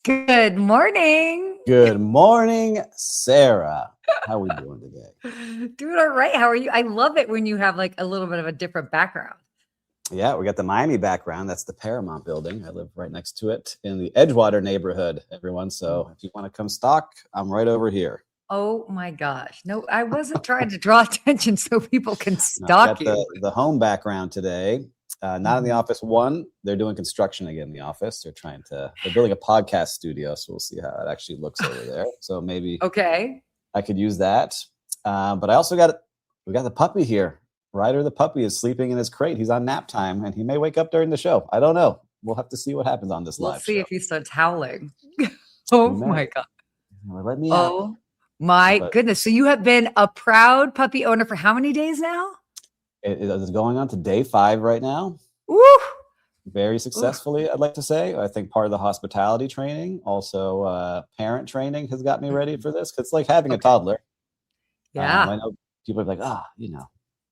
Good morning. Good morning, Sarah. How are we doing today? Doing all right. How are you? I love it when you have like a little bit of a different background. Yeah, we got the Miami background. That's the Paramount building. I live right next to it in the Edgewater neighborhood, everyone. So if you want to come stalk, I'm right over here. Oh my gosh. No, I wasn't trying to draw attention so people can Now, I stalk got you. the home background today. Not in the office one. They're doing construction again in the office. They're building a podcast studio. So we'll see how it actually looks over there. So maybe Okay. I could use that. But we got the puppy here. Ryder the puppy is sleeping in his crate. He's on nap time and he may wake up during the show. I don't know. We'll have to see what happens on this We'll live see show. if he starts howling. Oh He may. my God. Let me out. Oh my But goodness. So you have been a proud puppy owner for how many days now? it is going on to day 5 right now. Woo! Very successfully, I'd like to say. I think part of the hospitality training, also parent training has got me ready for this. It's like having a toddler. Yeah. I know people are like,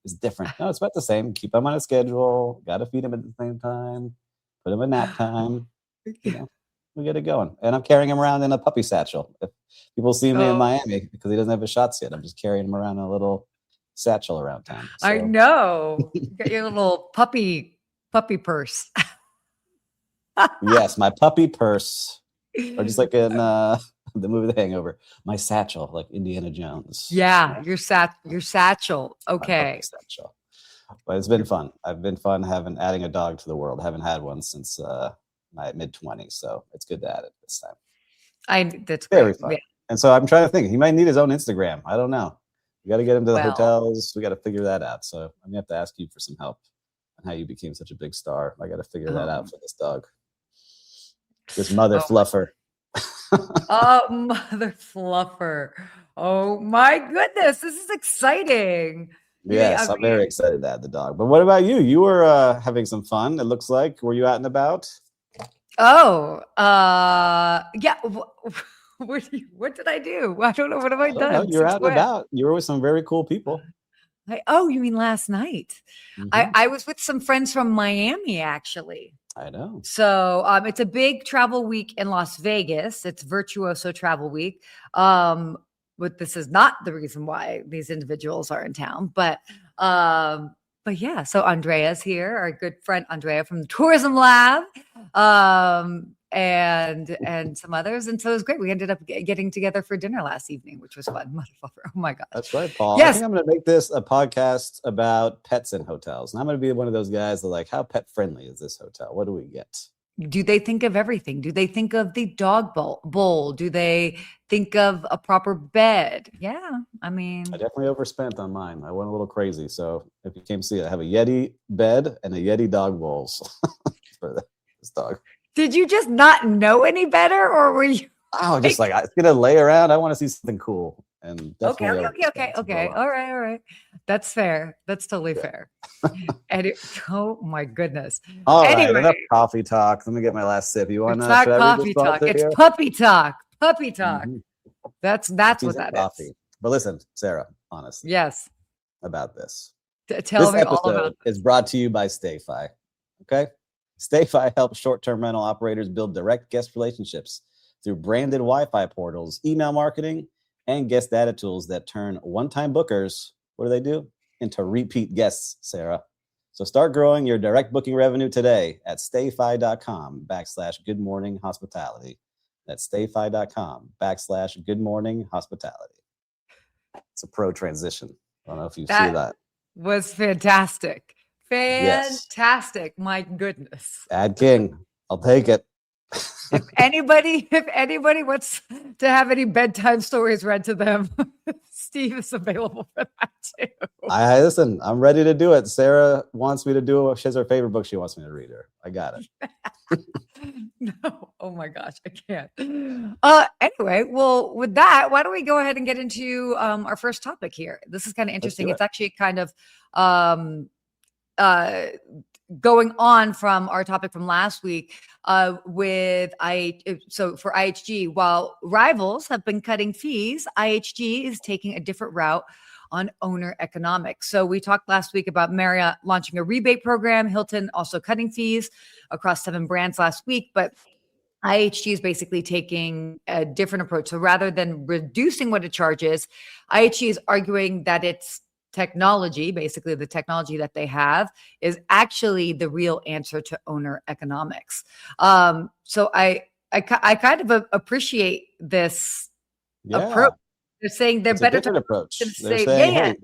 it's different. No, it's about the same. Keep him on a schedule. Got to feed him at the same time. Put him in nap time. We get it going. And I'm carrying him around in a puppy satchel. If people see me in Miami because he doesn't have his shots yet, I'm just carrying him around in a little satchel around town. So. I know. You got your little puppy purse. Yes, my puppy purse. Or just like in the movie The Hangover, my satchel, like Indiana Jones. Yeah, your satchel. Okay. Satchel. But it's been fun. I've been fun adding a dog to the world. I haven't had one since my mid-20s, so it's good to add it this time. That's very great. fun. Yeah. And so I'm trying to think. He might need his own Instagram. I don't know. We got to get him to the hotels. We got to figure that out. So I'm gonna have to ask you for some help on how you became such a big star. I got to figure that out for this dog. This mother fluffer. Oh, mother fluffer. Oh my goodness. This is exciting. Yes, I'm very excited to add the dog. But what about you? You were having some fun, it looks like. Were you out and about? Oh, yeah. What did I do? I don't know. What have I done? You're out and about. You were with some very cool people. You mean last night? I was with some friends from Miami, actually. I know. So it's a big travel week in Las Vegas. It's Virtuoso Travel Week. But this is not the reason why these individuals are in town. But yeah, so Andrea's here, our good friend Andrea from the Tourism Lab, and some others. And so it was great. We ended up getting together for dinner last evening, which was fun. Motherfucker. Oh my gosh. That's right, Paul. Yes. I think I'm going to make this a podcast about pets in hotels. And I'm going to be one of those guys that like, how pet friendly is this hotel? What do we get? Do they think of everything? Do they think of the dog bowl? Do they think of a proper bed? Yeah, I mean, I definitely overspent on mine. I went a little crazy. So if you came see it, I have a Yeti bed and a Yeti dog bowls for this dog. Did you just not know any better, or were you? Oh, just like it's gonna lay around. I want to see something cool. And Okay. All right. That's fair. That's totally fair. Oh my goodness. All right, enough coffee talk. Let me get my last sip. You want to? It's not coffee talk. It's puppy talk. Puppy talk. Mm-hmm. That's what that is. But listen, Sarah, honestly. Yes. About this. Tell me all about this. Is brought to you by StayFi. Okay. StayFi helps short-term rental operators build direct guest relationships through branded Wi-Fi portals, email marketing, and guest data tools that turn one-time bookers, what do? Into repeat guests, Sarah. So start growing your direct booking revenue today at stayfi.com/goodmorninghospitality. That's stayfi.com/goodmorninghospitality. It's a pro transition. I don't know if you see that. Was fantastic. Fantastic. Yes. My goodness. Ad King. I'll take it. If anybody wants to have any bedtime stories read to them, Steve is available for that too. Listen, I'm ready to do it. Sarah wants me to do it. She has her favorite book. She wants me to read her. I got it. No. Oh my gosh, I can't. Anyway, well, with that, why don't we go ahead and get into our first topic here? This is kind of interesting. It's actually kind of going on from our topic from last week so for IHG, while rivals have been cutting fees, IHG is taking a different route on owner economics. So we talked last week about Marriott launching a rebate program, Hilton also cutting fees across 7 brands last week, but IHG is basically taking a different approach. So rather than reducing what it charges, IHG is arguing that its technology, basically the technology that they have, is actually the real answer to owner economics. So I kind of appreciate this approach. Yeah. They're saying they're It's a better different approach. to They're save. Yeah, saying, yeah. hey,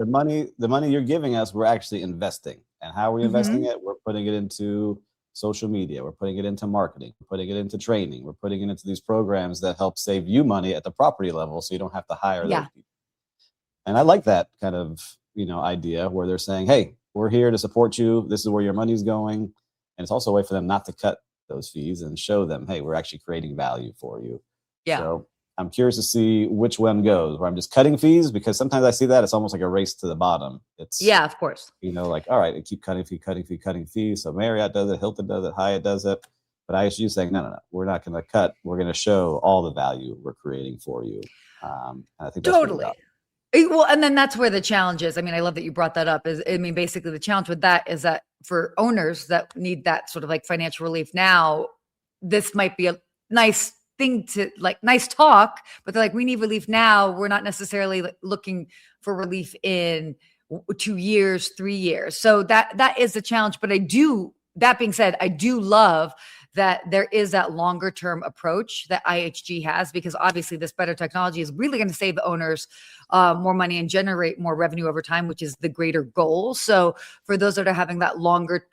the money you're giving us, we're actually investing. And how are we investing Hmm. it? We're putting it into social media. We're putting it into marketing. We're putting it into training. We're putting it into these programs that help save you money at the property level so you don't have to hire those Yeah. people. And I like that kind of, idea where they're saying, hey, we're here to support you. This is where your money's going. And it's also a way for them not to cut those fees and show them, hey, we're actually creating value for you. Yeah. So I'm curious to see which one goes, where I'm just cutting fees, because sometimes I see that it's almost like a race to the bottom. It's, Yeah, of course. like, all right, I keep cutting fee, cutting fee, cutting fees. So Marriott does it, Hilton does it, Hyatt does it. But ISU is saying, no, no, no, we're not going to cut. We're going to show all the value we're creating for you. And I think that's really Totally. valuable. Well, and then that's where the challenge is. I mean, I love that you brought that up. Basically the challenge with that is that for owners that need that sort of like financial relief now, this might be a nice thing to like, nice talk, but they're like, we need relief now. We're not necessarily looking for relief in 2 years, 3 years. So that is the challenge. But that being said, I do love that there is that longer term approach that IHG has, because obviously this better technology is really going to save the owners more money and generate more revenue over time, which is the greater goal. So for those that are having that longer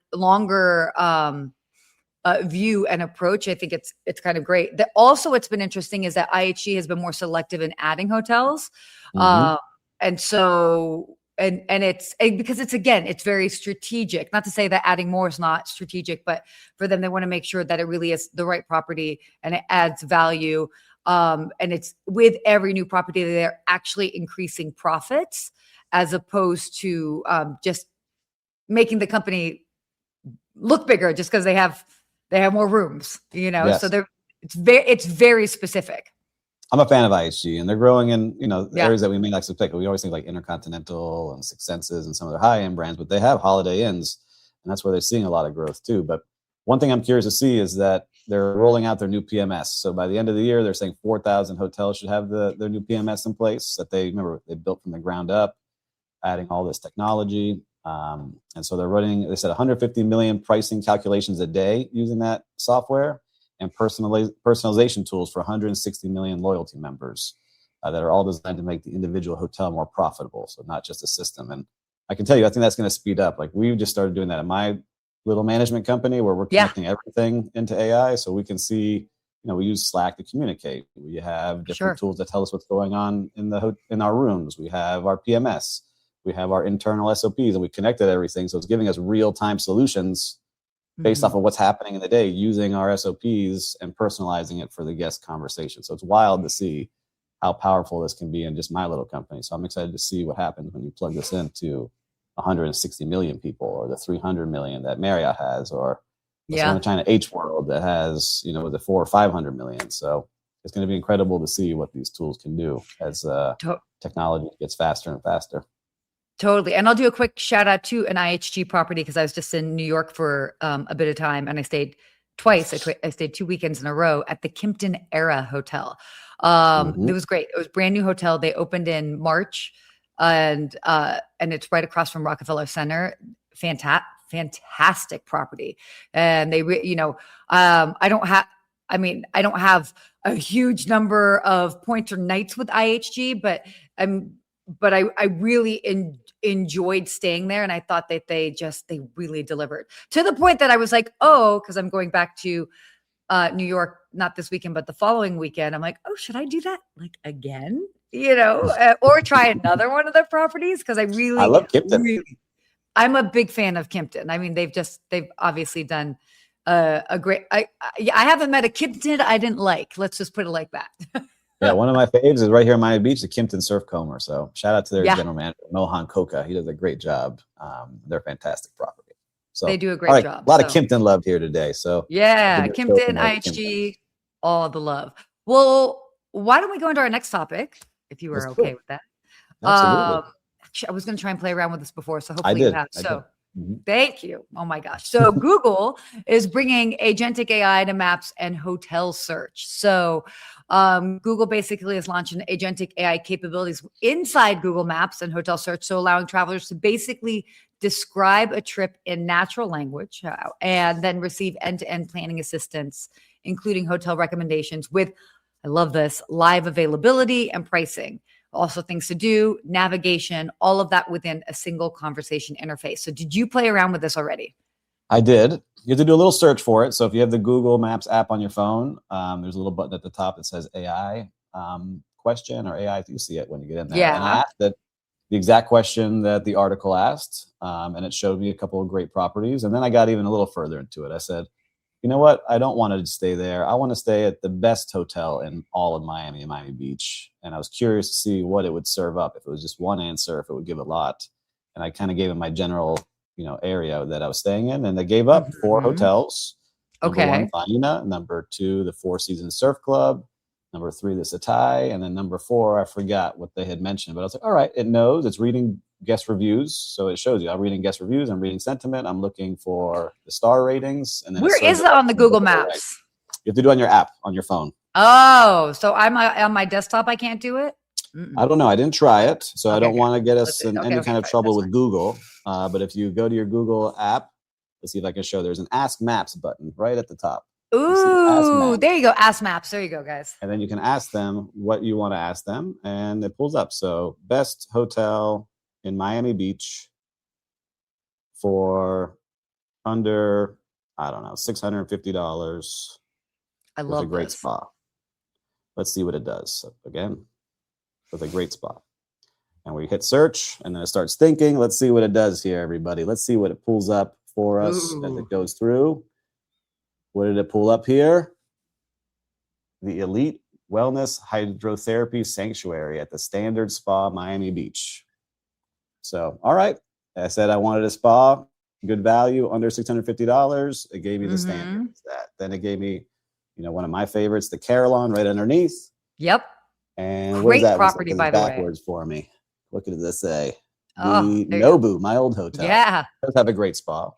view and approach, I think it's kind of great. Also, what's been interesting is that IHG has been more selective in adding hotels, Mm-hmm. and so it's because it's very strategic. Not to say that adding more is not strategic, but for them, they want to make sure that it really is the right property and it adds value. And it's with every new property, they're actually increasing profits as opposed to just making the company look bigger just because they have more rooms, So Yes. it's very specific. I'm a fan of IHG, and they're growing in Yeah, areas that we may not expect. We always think like Intercontinental and Six Senses and some of their high end brands, but they have Holiday Inns, and that's where they're seeing a lot of growth too. But one thing I'm curious to see is that they're rolling out their new PMS. So by the end of the year, they're saying 4,000 hotels should have their new PMS in place that they built from the ground up, adding all this technology. And so they're running, they said 150 million pricing calculations a day using that software, and personalization tools for 160 million loyalty members that are all designed to make the individual hotel more profitable. So not just a system. And I can tell you, I think that's going to speed up. Like we've just started doing that at my little management company where we're yeah, connecting everything into AI. So we can see, we use Slack to communicate. We have different sure. tools that tell us what's going on in our rooms. We have our PMS. We have our internal SOPs, and we connected everything. So it's giving us real-time solutions based off Mhm. of what's happening in the day, using our SOPs and personalizing it for the guest conversation. So it's wild to see how powerful this can be in just my little company. So I'm excited to see what happens when you plug this into 160 million people, or the 300 million that Marriott has, or someone Yeah. in China, H World, that has, the 400 or 500 million. So it's going to be incredible to see what these tools can do as To- technology gets faster and faster. Totally. And I'll do a quick shout out to an IHG property because I was just in New York for a bit of time and I stayed twice. I stayed 2 weekends in a row at the Kimpton Era Hotel. Mm-hmm. It was great. It was a brand new hotel. They opened in March, and it's right across from Rockefeller Center. Fantastic property. And I don't have a huge number of points or nights with IHG, but I really enjoyed staying there, and I thought that they really delivered to the point that I was like, oh, because I'm going back to New York, not this weekend, but the following weekend. I'm like, oh, should I do that like again? Or try another one of their properties because I I really, love Kipton. really, I'm a big fan of Kimpton. I mean, they've obviously done a great. I haven't met a Kimpton I didn't like. Let's just put it like that. Yeah, one of my faves is right here in Miami Beach, the Kimpton Surf Comber. So shout out to their Yeah, general manager, Mohan Koka. He does a great job. They're fantastic property. So, they do a all great right, job. a lot of So. Kimpton love here today. So I Yeah, think we'll show Kimpton, more of the Kimptons. IHG, all the love. Well, why don't we go into our next topic, if you Let's are do okay it. with that? Absolutely. Actually, I was going to try and play around with this before, so I hopefully you did. have. I did. So Thank you. Oh my gosh. So Google is bringing agentic AI to maps and hotel search. So Google basically is launching agentic AI capabilities inside Google Maps and hotel search. So allowing travelers to basically describe a trip in natural language and then receive end-to-end planning assistance, including hotel recommendations with, I love this, live availability and pricing. Also things to do, navigation, all of that within a single conversation interface. So did you play around with this already? I did. You have to do a little search for it. So if you have the Google Maps app on your phone, there's a little button at the top that says AI question or AI. You see it when you get in there. Yeah. And I asked it the exact question that the article asked, and it showed me a couple of great properties. And then I got even a little further into it. I said, you know what? I don't want to stay there. I want to stay at the best hotel in all of Miami, in Miami Beach. And I was curious to see what it would serve up. If it was just one answer, if it would give a lot. And I kind of gave it my general, area that I was staying in. And they gave up 4 hotels. Number 1, Faina. Number 2, the Four Seasons Surf Club. Number 3, the Satai. And then number 4, I forgot what they had mentioned. But I was like, all right, it knows. It's reading guest reviews. So it shows you. I'm reading guest reviews. I'm reading sentiment. I'm looking for the star ratings. And then where is it on the Google Maps? You have to do it on your app, on your phone. Oh, so I'm on my desktop. I can't do it? I don't know. I didn't try it. So I don't want to get us in any kind of trouble with Google. But if you go to your Google app, let's see if I can show. There's an Ask Maps button right at the top. Ooh, there you go. Ask Maps. There you go, guys. And then you can ask them what you want to ask them. And it pulls up. So best hotel in Miami Beach for under, I don't know, $650. I love a great this. spa. Let's see what it does. So again, with a great spa. And we hit search and then it starts thinking. Let's see what it does here, everybody. Let's see what it pulls up for us as it goes through. What did it pull up here? The Elite Wellness Hydrotherapy Sanctuary at the Standard Spa, Miami Beach. So, all right. I said I wanted a spa, good value, under $650. It gave me the standard. Then it gave me, one of my favorites, the Carillon right underneath. Yep. And great what is that? Property, by the way. Backwards for me. What did this say? Oh, the Nobu, my old hotel. Yeah. Does have a great spa.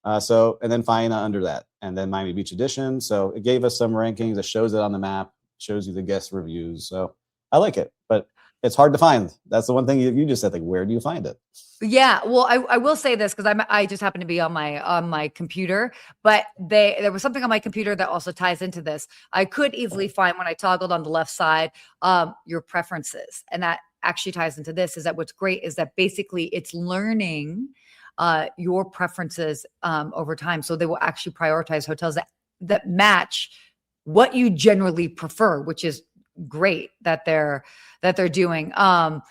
And then Faina under that, and then Miami Beach Edition. So it gave us some rankings. It shows it on the map, shows you the guest reviews. So I like it, but it's hard to find. That's the one thing you just said. Like, where do you find it? Yeah, well, I will say this because I just happen to be on my computer, but there was something on my computer that also ties into this. I could easily find when I toggled on the left side your preferences, and that actually ties into this. Is that what's great is that basically it's learning your preferences over time, so they will actually prioritize hotels that match what you generally prefer, which is great that they're doing. So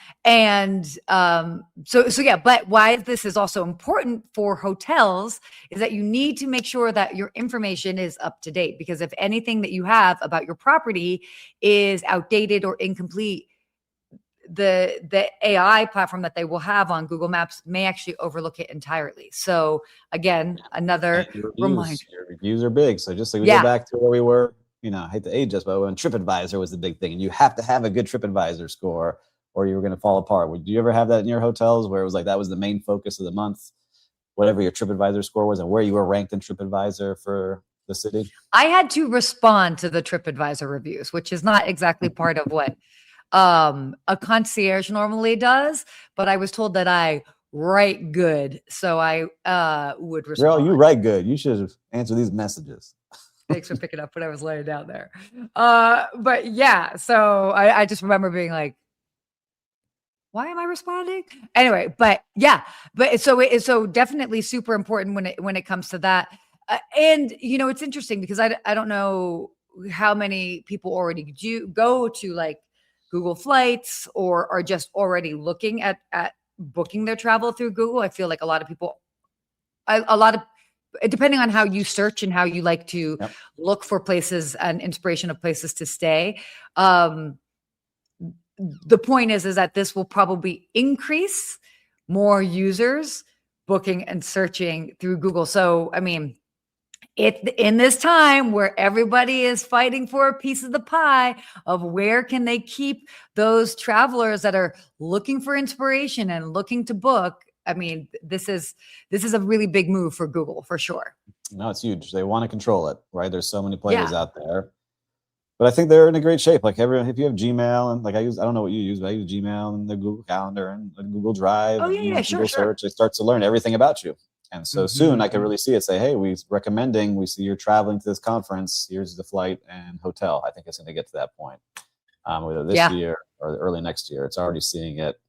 yeah, but why this is also important for hotels is that you need to make sure that your information is up to date, because if anything that you have about your property is outdated or incomplete, the AI platform that they will have on Google Maps may actually overlook it entirely. So again, another reminder. Your reviews are big. So just like we go back to where we were, I hate to age us, but when TripAdvisor was the big thing, and you have to have a good TripAdvisor score or you were going to fall apart. Would you ever have that in your hotels where it was like that was the main focus of the month, whatever your TripAdvisor score was and where you were ranked in TripAdvisor for the city? I had to respond to the TripAdvisor reviews, which is not exactly part of what a concierge normally does, but I was told that I write good, so I would respond. Girl, you write good. You should answer these messages. Thanks for picking up when I was laying down there. But yeah, so I just remember being like, why am I responding? Anyway, but yeah, but so definitely super important when it comes to that. And it's interesting because I don't know how many people already go to like Google Flights or are just already looking at booking their travel through Google. I feel like a lot of people, depending on how you search and how you like to look for places and inspiration of places to stay. The point is that this will probably increase more users booking and searching through Google. So, I mean, in this time where everybody is fighting for a piece of the pie of where can they keep those travelers that are looking for inspiration and looking to book, I mean, this is a really big move for Google for sure. No, it's huge. They want to control it, right? There's so many players Yeah. out there. But I think they're in a great shape. Like everyone, if you have Gmail and like I don't know what you use, but I use Gmail and the Google Calendar and the Google Drive. Oh and yeah, Google sure. Search. It starts to learn everything about you. And so soon I could really see it. Say, hey, we see you're traveling to this conference. Here's the flight and hotel. I think it's going to get to that point, whether this year or early next year. It's already seeing it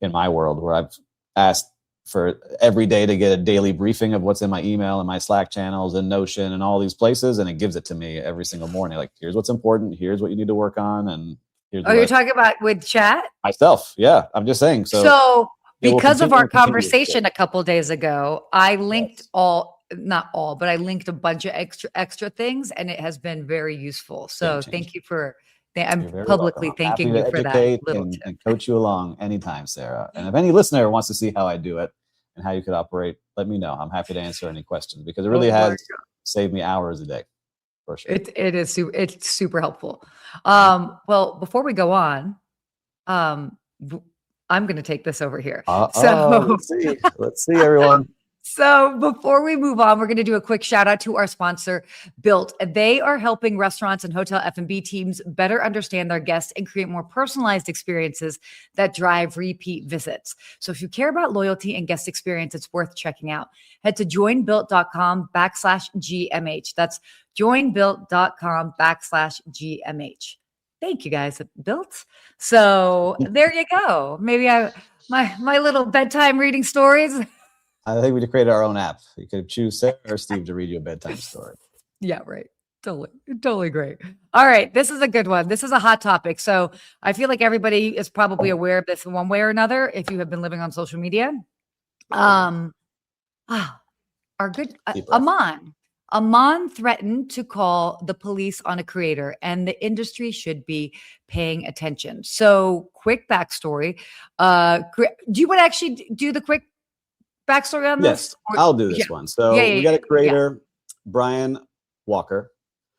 in my world where I've asked for every day to get a daily briefing of what's in my email and my Slack channels and Notion and all these places. And it gives it to me every single morning. Like, here's what's important. Here's what you need to work on. And here's you're talking about with chat? Myself. Yeah. I'm just saying. So because of our conversation a couple of days ago, I linked not all, but I linked a bunch of extra things, and it has been very useful. So thank you for I'm publicly thanking you for that little tip. And coach you along anytime, Sarah. And if any listener wants to see how I do it and how you could operate, let me know. I'm happy to answer any questions because it really has saved me hours a day. For sure. It's super helpful. Well, before we go on, I'm going to take this over here. Let's see, everyone. So before we move on, we're going to do a quick shout out to our sponsor, Built. They are helping restaurants and hotel F&B teams better understand their guests and create more personalized experiences that drive repeat visits. So if you care about loyalty and guest experience, it's worth checking out. Head to joinbuilt.com/GMH. That's joinbuilt.com/GMH. Thank you guys at Built. So there you go. Maybe my little bedtime reading stories. I think we could create our own app. You could choose Sarah or Steve to read you a bedtime story. Yeah, right. Totally great. All right. This is a good one. This is a hot topic. So I feel like everybody is probably aware of this in one way or another if you have been living on social media. Our good Aman threatened to call the police on a creator, and the industry should be paying attention. So quick backstory. Do you want to actually do the quick backstory on this? Yes, I'll do this one. So we got a creator, Brian Walker.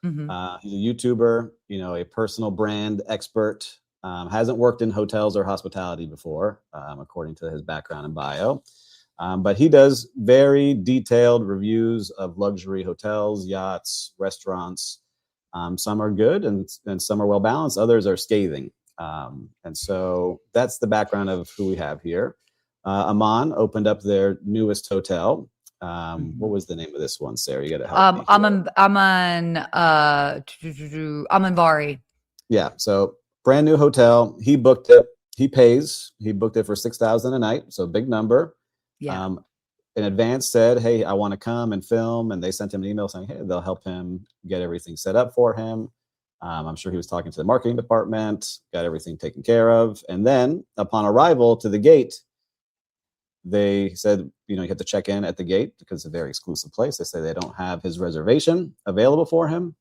He's a YouTuber, a personal brand expert. Hasn't worked in hotels or hospitality before, according to his background and bio. But he does very detailed reviews of luxury hotels, yachts, restaurants. Some are good and some are well balanced. Others are scathing. And so that's the background of who we have here. Aman opened up their newest hotel. What was the name of this one, Sarah? You got to help me. Amanvari. Yeah. So brand new hotel. He booked it. He pays. He booked it for $6,000 a night. So big number. Yeah. In advance said, hey, I want to come and film. And they sent him an email saying, hey, they'll help him get everything set up for him. I'm sure he was talking to the marketing department, got everything taken care of. And then upon arrival to the gate, they said, you have to check in at the gate because it's a very exclusive place. They say they don't have his reservation available for him.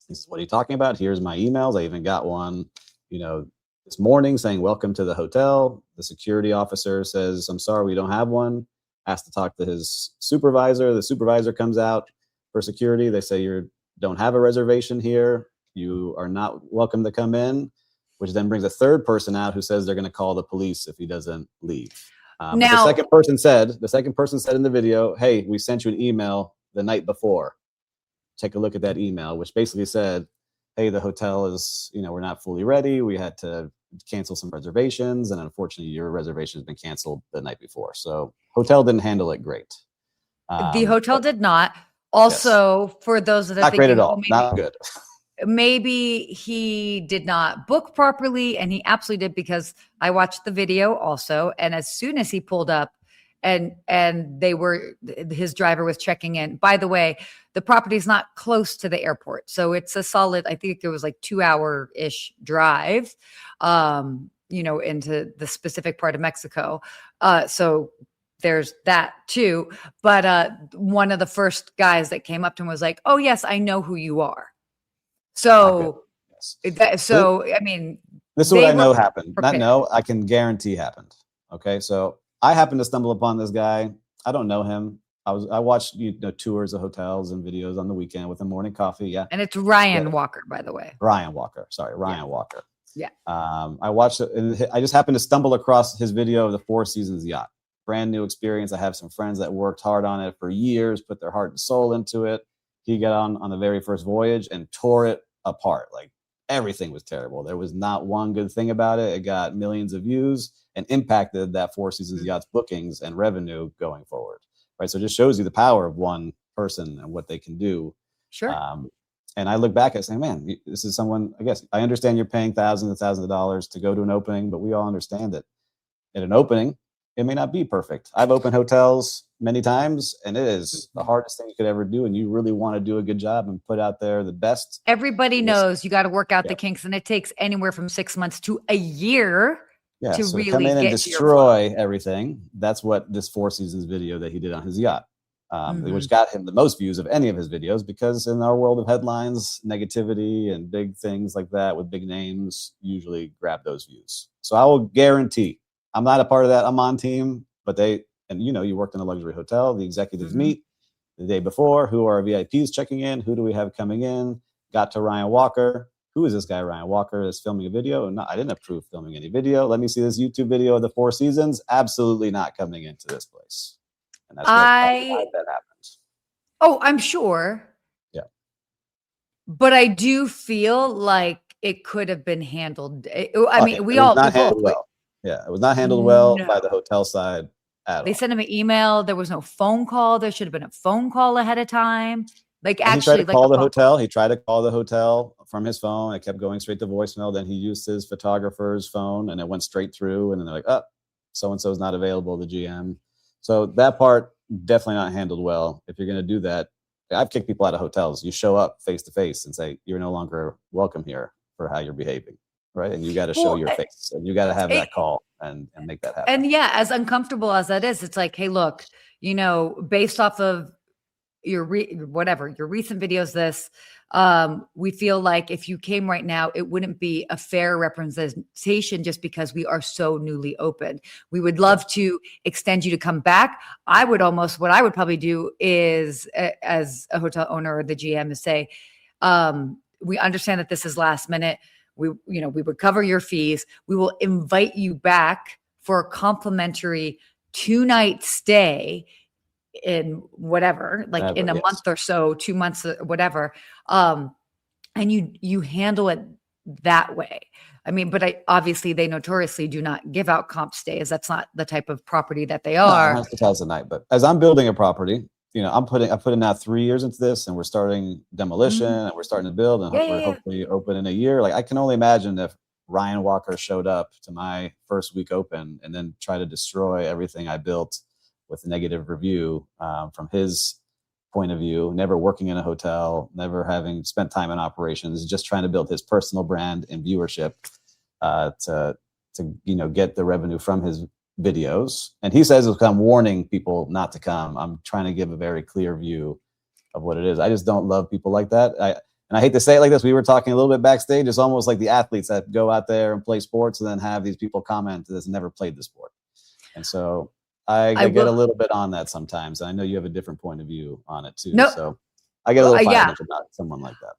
He says, what are you talking about? Here's my emails. I even got one, this morning saying, welcome to the hotel. The security officer says, I'm sorry, we don't have one. Asked to talk to his supervisor. The supervisor comes out for security. They say, you don't have a reservation here. You are not welcome to come in, which then brings a third person out who says they're going to call the police if he doesn't leave. Now, the second person said in the video, hey, we sent you an email the night before. Take a look at that email, which basically said, hey, the hotel is, we're not fully ready. We had to cancel some reservations. And unfortunately, your reservation has been canceled the night before. So hotel didn't handle it great. The hotel did not. Also, yes. For those that are not great at all, not good. Maybe he did not book properly, and he absolutely did, because I watched the video also. And as soon as he pulled up and his driver was checking in, by the way, the property is not close to the airport. So it's a solid, I think it was like 2-hour-ish drive, into the specific part of Mexico. So there's that too. But one of the first guys that came up to him was like, oh yes, I know who you are. So, yes. I mean, this is what I know happened. Prepared. Not know, I can guarantee happened. Okay. So I happened to stumble upon this guy. I don't know him. I watched, tours of hotels and videos on the weekend with a morning coffee. Yeah. And it's Ryan Walker, by the way. Ryan Walker. Sorry. Ryan Walker. Yeah. I watched it, and I just happened to stumble across his video of the Four Seasons yacht. Brand new experience. I have some friends that worked hard on it for years, put their heart and soul into it. He got on the very first voyage and tore it apart. Like everything was terrible. There was not one good thing about it. It got millions of views and impacted that Four Seasons yacht's bookings and revenue going forward. Right. So it just shows you the power of one person and what they can do. Sure. And I look back at saying, man, this is someone, I guess I understand you're paying thousands and thousands of dollars to go to an opening, but we all understand that at an opening, it may not be perfect. I've opened hotels many times, and it is the hardest thing you could ever do. And you really want to do a good job and put out there the best. Everybody knows you got to work out the kinks, and it takes anywhere from 6 months to a year to so really come in and get destroy everything. That's what this Four Seasons video that he did on his yacht, which got him the most views of any of his videos, because in our world of headlines, negativity and big things like that with big names usually grab those views. So I will guarantee, I'm not a part of that Aman team, but you worked in a luxury hotel. The executives meet the day before. Who are VIPs checking in? Who do we have coming in? Got to Ryan Walker. Who is this guy, Ryan Walker, that's filming a video? No, I didn't approve filming any video. Let me see this YouTube video of the Four Seasons. Absolutely not coming into this place. And that's why that happened. Oh, I'm sure. Yeah. But I do feel like it could have been handled. We all both. Well. Yeah, it was not handled well by the hotel side at all. They sent him an email. There was no phone call. There should have been a phone call ahead of time. Like, and actually, he tried to call the hotel. He tried to call the hotel from his phone. It kept going straight to voicemail. Then he used his photographer's phone, and it went straight through. And then they're like, "Oh, so and so is not available." The GM. So that part definitely not handled well. If you're going to do that, I've kicked people out of hotels. You show up face to face and say, "You're no longer welcome here for how you're behaving." Right. And you got to show your face, and you got to have that call and make that happen. And yeah, as uncomfortable as that is, it's like, hey, look, based off of your recent videos, we feel like if you came right now, it wouldn't be a fair representation just because we are so newly open. We would love to extend you to come back. What I would probably do is, as a hotel owner or the GM, is say, we understand that this is last minute. We would cover your fees. We will invite you back for a complimentary 2-night stay in whatever, like in a month or so, 2 months, whatever. And you handle it that way. I mean, but obviously they notoriously do not give out comp stays. That's not the type of property that they are. Hotels a night, but as I'm building a property, I put in now 3 years into this, and we're starting demolition and we're starting to build, and we're hopefully open in a year. Like, I can only imagine if Ryan Walker showed up to my first week open and then try to destroy everything I built with a negative review from his point of view, never working in a hotel, never having spent time in operations, just trying to build his personal brand and viewership to get the revenue from his videos. And he says I'm warning people not to come. I'm trying to give a very clear view of what it is. I just don't love people like that. And I hate to say it like this. We were talking a little bit backstage. It's almost like the athletes that go out there and play sports and then have these people comment that's never played the sport. And so I get a little bit on that sometimes. And I know you have a different point of view on it too. No, so I get a little fired about someone like that.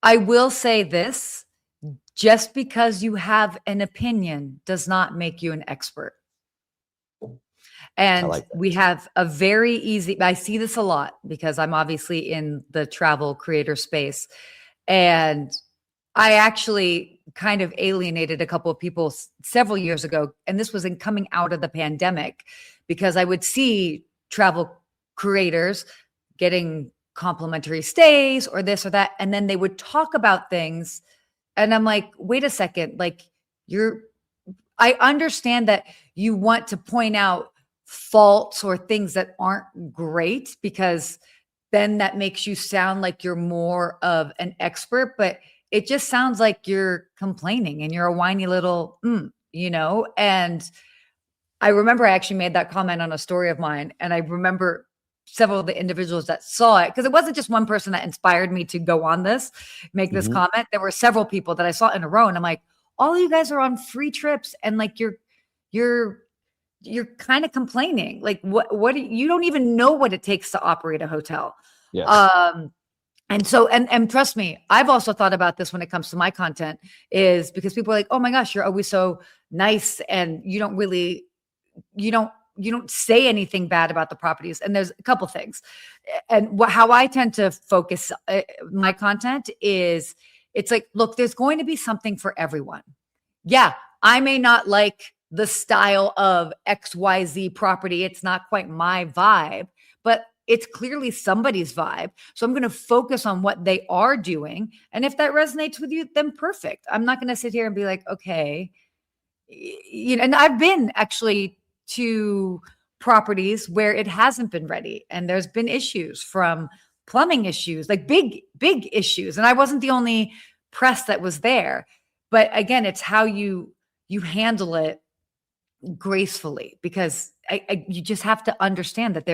I will say this: just because you have an opinion does not make you an expert. And we have a very easy, I see this a lot because I'm obviously in the travel creator space. And I actually kind of alienated a couple of people several years ago. And this was in coming out of the pandemic, because I would see travel creators getting complimentary stays or this or that. And then they would talk about things. And I'm like, wait a second, like I understand that you want to point out faults or things that aren't great, because then that makes you sound like you're more of an expert, but it just sounds like you're complaining and you're a whiny little, and I remember I actually made that comment on a story of mine. And I remember several of the individuals that saw it, because it wasn't just one person that inspired me to go on make this comment. There were several people that I saw in a row, and I'm like, all of you guys are on free trips, and like you're kind of complaining. Like, what you don't even know what it takes to operate a hotel. Yes. And so, and trust me, I've also thought about this when it comes to my content, is because people are like, oh my gosh, you're always so nice and you don't really, you don't say anything bad about the properties. And there's a couple things. And how I tend to focus my content is, it's like, look, there's going to be something for everyone. Yeah, I may not like the style of XYZ property. It's not quite my vibe, but it's clearly somebody's vibe. So I'm going to focus on what they are doing. And if that resonates with you, then perfect. I'm not going to sit here and be like, okay, you know, and I've been actually to properties where it hasn't been ready and there's been issues, from plumbing issues, like big issues. And I wasn't the only press that was there. But again, it's how you handle it gracefully, because you just have to understand that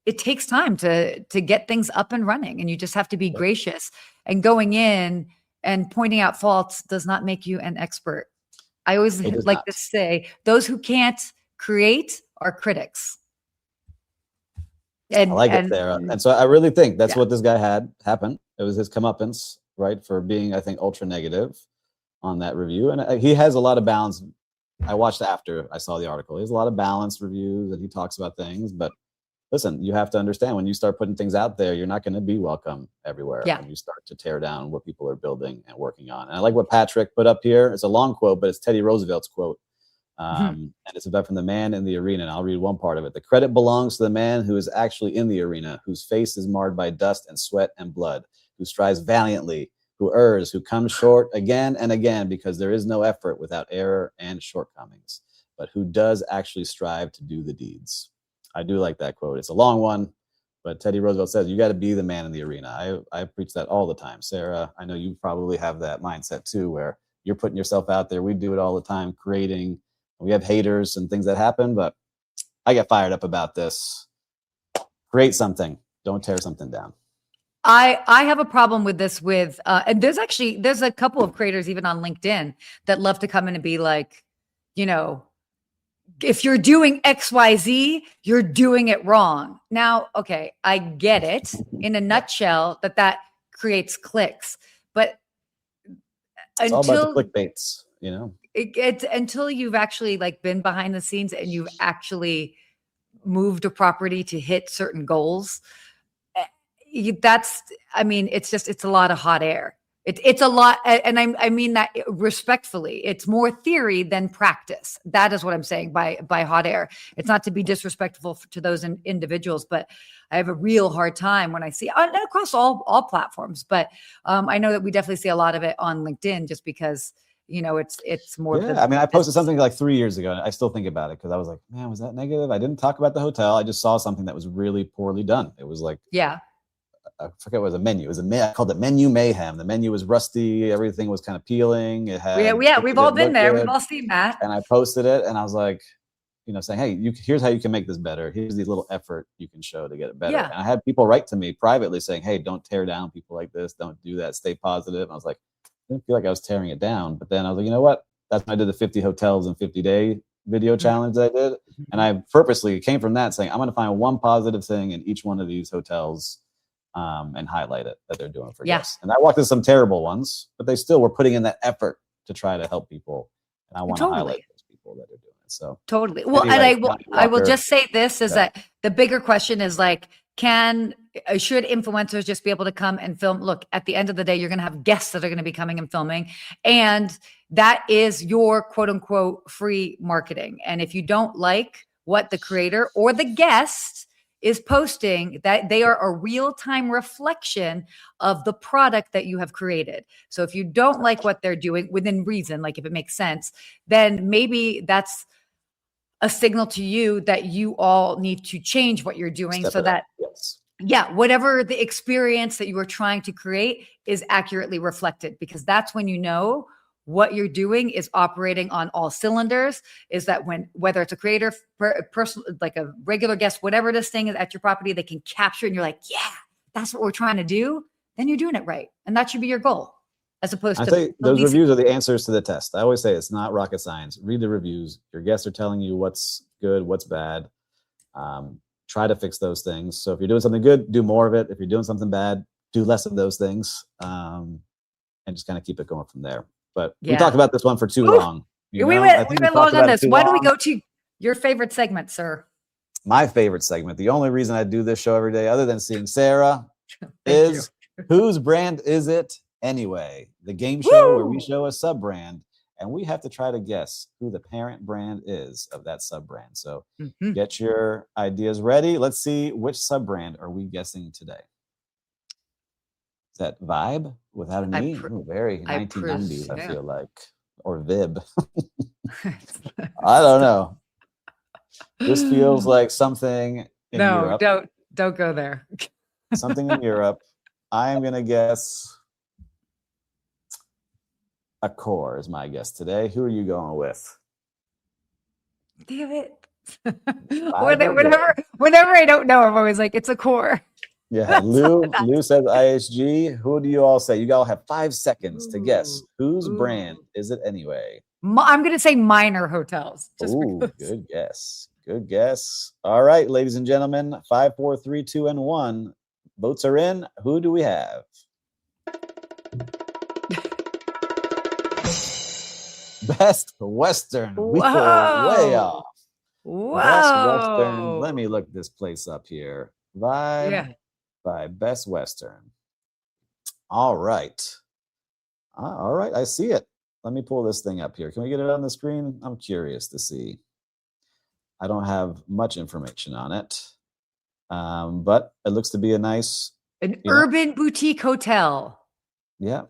it takes time to get things up and running, and you just have to be gracious. And going in and pointing out faults does not make you an expert. I always like to say, those who can't create are critics. And I like it, Sarah. And so I really think that's what this guy had happen. It was his comeuppance, right, for being, I think, ultra negative on that review. And he has a lot of balance. I watched after I saw the article. He has a lot of balanced reviews and he talks about things. But listen, you have to understand, when you start putting things out there, you're not going to be welcome everywhere. When you start to tear down what people are building and working on. And I like what Patrick put up here. It's a long quote, but it's Teddy Roosevelt's quote. And it's about from the man in the arena. And I'll read one part of it. The credit belongs to the man who is actually in the arena, whose face is marred by dust and sweat and blood, who strives valiantly, who errs, who comes short again and again, because there is no effort without error and shortcomings, but who does actually strive to do the deeds. I do like that quote. It's a long one, but Teddy Roosevelt says, you got to be the man in the arena. I preach that all the time. Sarah, I know you probably have that mindset too, where you're putting yourself out there. We do it all the time, creating. We have haters and things that happen, but I get fired up about this. Create something. Don't tear something down. I have a problem with this and there's a couple of creators even on LinkedIn that love to come in and be like, you know, if you're doing XYZ, you're doing it wrong. Now, okay, I get it in a nutshell that creates clicks, but it's all about the clickbaits, you know. It's until you've actually like been behind the scenes and you've actually moved a property to hit certain goals. It's a lot of hot air. It's a lot. And I mean that respectfully. It's more theory than practice. That is what I'm saying by hot air. It's not to be disrespectful to those individuals, but I have a real hard time when I see across all platforms. But I know that we definitely see a lot of it on LinkedIn, just because, you know, it's more. Yeah, I mean, I posted something like 3 years ago, and I still think about it because I was like, man, was that negative? I didn't talk about the hotel. I just saw something that was really poorly done. It was like, I forget what it was, a menu. I called it menu mayhem. The menu was rusty. Everything was kind of peeling. It had we've all been there. We've all seen that. And I posted it, and I was like, you know, saying, hey, here's how you can make this better. Here's the little effort you can show to get it better. And I had people write to me privately saying, hey, don't tear down people like this. Don't do that. Stay positive. And I was like, I didn't feel like I was tearing it down. But then I was like, you know what? That's when I did the 50 hotels in 50-day video challenge that I did. And I purposely came from that saying, I'm going to find one positive thing in each one of these hotels and highlight it that they're doing for guests. And I walked into some terrible ones, but they still were putting in that effort to try to help people. And I want to highlight those people that are doing it. So totally. Well, anyway, and I will just say this is that the bigger question is like, should influencers just be able to come and film? Look, at the end of the day, you're going to have guests that are going to be coming and filming, and that is your quote unquote free marketing. And if you don't like what the creator or the guest is posting, that they are a real-time reflection of the product that you have created. So if you don't like what they're doing within reason, like if it makes sense, then maybe that's a signal to you that you all need to change what you're doing so that, whatever the experience that you are trying to create is accurately reflected, because that's when you know what you're doing is operating on all cylinders. Is that whether it's a creator, person, like a regular guest, whatever this thing is at your property, they can capture it and you're like, yeah, that's what we're trying to do. Then you're doing it right. And that should be your goal. As opposed to those reviews are the answers to the test. I always say it's not rocket science. Read the reviews. Your guests are telling you what's good, what's bad. try to fix those things. So if you're doing something good, do more of it. If you're doing something bad, do less of those things, and just kind of keep it going from there. But we talked about this one for too long. We went long on this. Why don't we go to your favorite segment, sir? My favorite segment. The only reason I do this show every day, other than seeing Sarah, is whose brand is it anyway? The game show where we show a sub brand and we have to try to guess who the parent brand is of that sub brand. So get your ideas ready. Let's see, which sub brand are we guessing today? Is that Vibe without an E? Very 1990s, I feel like. Or Vib. I don't know. This feels like something in Europe. Don't go there. Something in Europe. I am going to guess Accor is my guess today. Who are you going with? Damn it. Whenever I don't know, I'm always like, it's Accor. Yeah, Lou says ISG. Who do you all say? You all have 5 seconds to guess. Whose brand is it anyway? I'm going to say Minor Hotels. Good guess. Good guess. All right, ladies and gentlemen, 5, 4, 3, 2, and 1. Votes are in. Who do we have? Best Western. We are way off. Whoa. Best Western. Let me look this place up here. Vibe by Best Western. All right. All right. I see it. Let me pull this thing up here. Can we get it on the screen? I'm curious to see. I don't have much information on it. But it looks to be a nice urban boutique hotel. Yeah.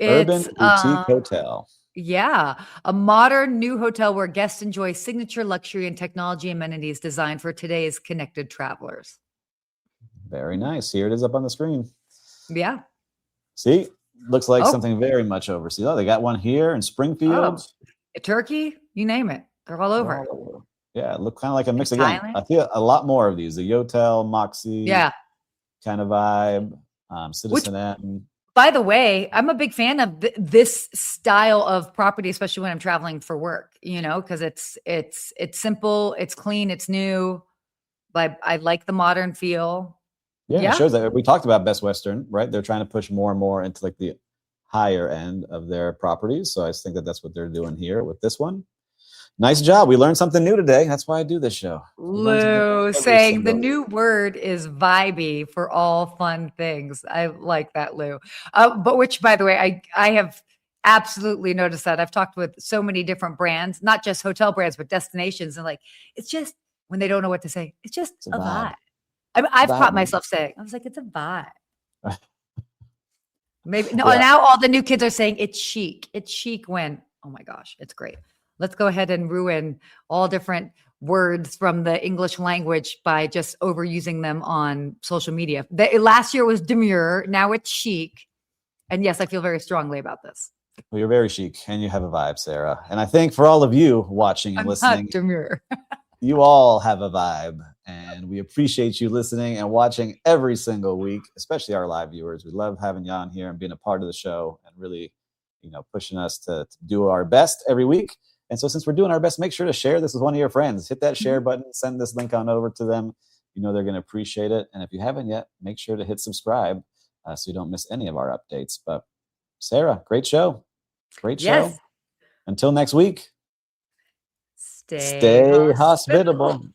Urban boutique hotel. Yeah. A modern new hotel where guests enjoy signature luxury and technology amenities designed for today's connected travelers. Very nice. Here it is up on the screen. Yeah. See, looks like something very much overseas. Oh, they got one here in Springfield. Turkey, you name it. They're all over. Yeah, it looked kind of like a mix again. I feel a lot more of these. The Yotel, Moxie, kind of vibe, Citizen M. By the way, I'm a big fan of this style of property, especially when I'm traveling for work, because it's simple, it's clean, it's new. But I like the modern feel. Yeah, it shows that we talked about Best Western, right? They're trying to push more and more into like the higher end of their properties. So I think that that's what they're doing here with this one. Nice job. We learned something new today. That's why I do this show. Lou saying the new word is vibey for all fun things. I like that, Lou. But which, by the way, I have absolutely noticed that. I've talked with so many different brands, not just hotel brands, but destinations. And like, it's just when they don't know what to say, it's just a vibe. I've caught myself saying, I was like, it's a vibe. Maybe now all the new kids are saying it's chic. It's chic when, oh my gosh, it's great. Let's go ahead and ruin all different words from the English language by just overusing them on social media. Last year was demure. Now it's chic. And yes, I feel very strongly about this. Well, you're very chic and you have a vibe, Sarah. And I think for all of you watching and listening, not demure. You all have a vibe, and we appreciate you listening and watching every single week, especially our live viewers. We love having you on here and being a part of the show and really, pushing us to do our best every week. And so since we're doing our best, make sure to share this with one of your friends. Hit that share button, send this link on over to them. They're going to appreciate it. And if you haven't yet, make sure to hit subscribe so you don't miss any of our updates. But Sarah, great show. Great show. Yes. Until next week. Stay hospitable.